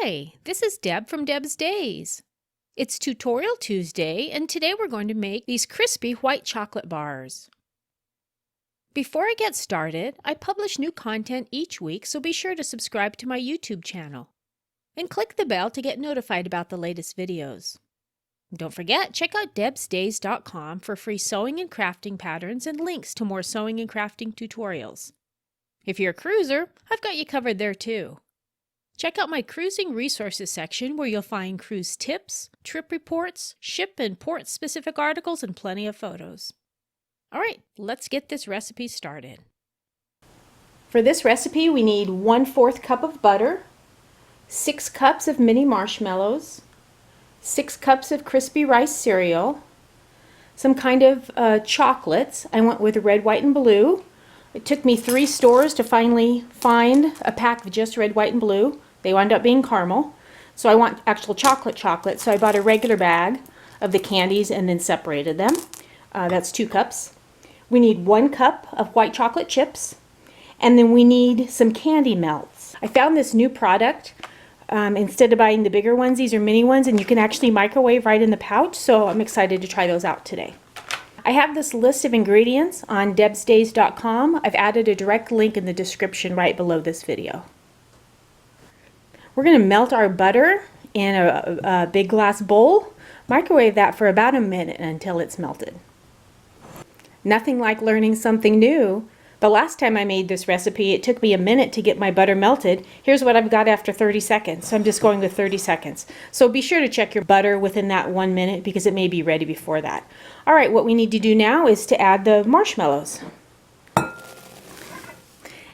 Hi, this is Deb from Deb's Days. It's Tutorial Tuesday, and today we're going to make these crispy white chocolate bars. Before I get started, I publish new content each week, so be sure to subscribe to my YouTube channel. And click the bell to get notified about the latest videos. Don't forget, check out debsdays.com for free sewing and crafting patterns and links to more sewing and crafting tutorials. If you're a cruiser, I've got you covered there too. Check out my cruising resources section where you'll find cruise tips, trip reports, ship and port specific articles, and plenty of photos. Alright, let's get this recipe started. For this recipe we need 1/4 cup of butter, 6 cups of mini marshmallows, 6 cups of crispy rice cereal, some kind of chocolates. I went with red, white, and blue. It took me 3 stores to finally find a pack of just red, white, and blue. They wound up being caramel. So I want actual chocolate, so I bought a regular bag of the Candies and then separated them. That's 2 cups. We need 1 cup of white chocolate chips, and then we need some candy melts. I found this new product. Instead of buying the bigger ones, these are mini ones, and you can actually microwave right in the pouch, so I'm excited to try those out today. I have this list of ingredients on debsdays.com. I've added a direct link in the description right below this video. We're going to melt our butter in a big glass bowl. Microwave that for about a minute until it's melted. Nothing like learning something new. The last time I made this recipe, it took me a minute to get my butter melted. Here's what I've got after 30 seconds. So I'm just going with 30 seconds. So be sure to check your butter within that 1 minute because it may be ready before that. All right, what we need to do now is to add the marshmallows.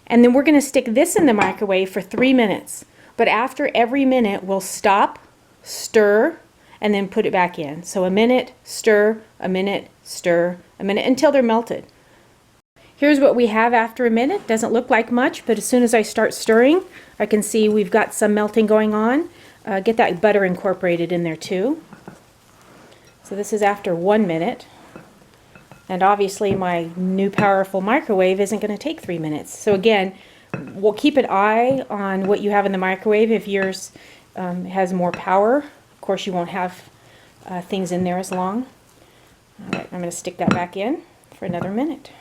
And then we're going to stick this in the microwave for 3 minutes. But after every minute, we'll stop, stir, and then put it back in. So a minute, stir, a minute, stir, a minute, until they're melted. Here's what we have after a minute. Doesn't look like much, but as soon as I start stirring, I can see we've got some melting going on. Get that butter incorporated in there too. So this is after 1 minute. And obviously my new powerful microwave isn't going to take 3 minutes. So again, we'll keep an eye on what you have in the microwave. If yours has more power, of course you won't have things in there as long. All right, I'm going to stick that back in for another minute.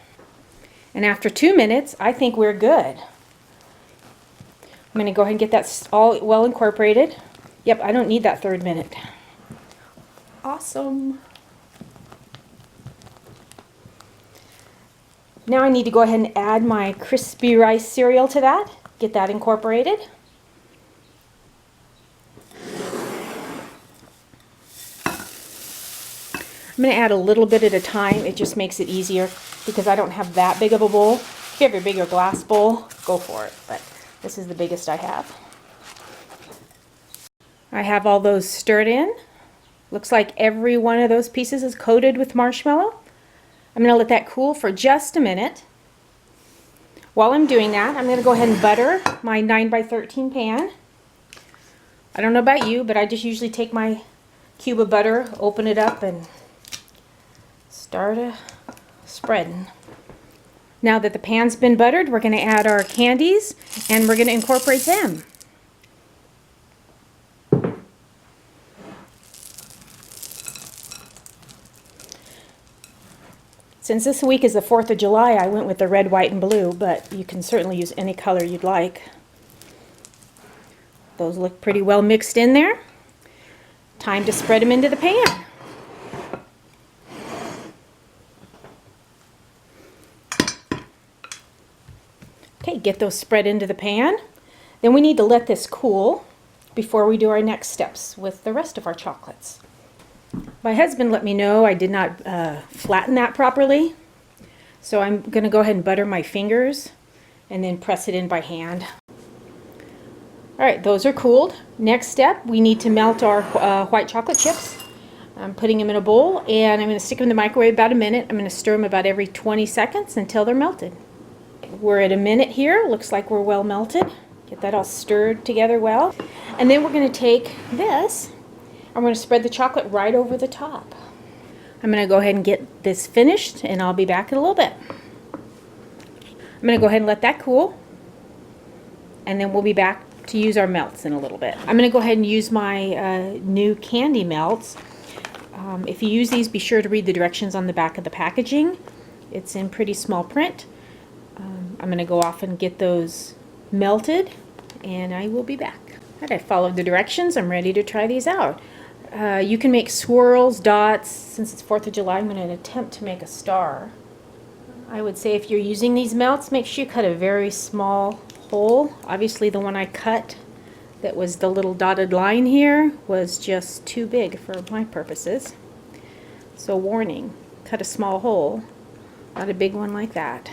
And after 2 minutes, I think we're good. I'm going to go ahead and get that all well incorporated. Yep, I don't need that 3rd minute. Awesome. Now I need to go ahead and add my crispy rice cereal to that. Get that incorporated. I'm going to add a little bit at a time. It just makes it easier because I don't have that big of a bowl. If you have a bigger glass bowl, go for it. But this is the biggest I have. I have all those stirred in. Looks like every one of those pieces is coated with marshmallow. I'm going to let that cool for just a minute. While I'm doing that, I'm going to go ahead and butter my 9x13 pan. I don't know about you, but I just usually take my cube of butter, open it up, and start spreading. Now that the pan's been buttered, we're going to add our candies and we're going to incorporate them. Since this week is the 4th of July, I went with the red, white, and blue, but you can certainly use any color you'd like. Those look pretty well mixed in there. Time to spread them into the pan. Okay, get those spread into the pan. Then we need to let this cool before we do our next steps with the rest of our chocolates. My husband let me know I did not flatten that properly, so I'm going to go ahead and butter my fingers and then press it in by hand. Alright, those are cooled. Next step, we need to melt our white chocolate chips. I'm putting them in a bowl and I'm going to stick them in the microwave about a minute. I'm going to stir them about every 20 seconds until they're melted. We're at a minute here. Looks like we're well melted. Get that all stirred together well. And then we're going to take this. I'm going to spread the chocolate right over the top. I'm going to go ahead and get this finished and I'll be back in a little bit. I'm going to go ahead and let that cool and then we'll be back to use our melts in a little bit. I'm going to go ahead and use my new candy melts. If you use these, be sure to read the directions on the back of the packaging. It's in pretty small print. I'm going to go off and get those melted, and I will be back. All right, I followed the directions. I'm ready to try these out. You can make swirls, dots. Since it's 4th of July, I'm going to attempt to make a star. I would say if you're using these melts, make sure you cut a very small hole. Obviously the one I cut that was the little dotted line here was just too big for my purposes. So warning, cut a small hole, not a big one like that.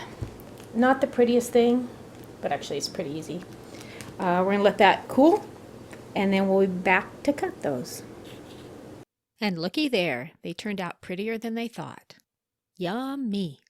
Not the prettiest thing, but actually it's pretty easy. We're going to let that cool, and then we'll be back to cut those. And looky there, they turned out prettier than they thought. Yummy!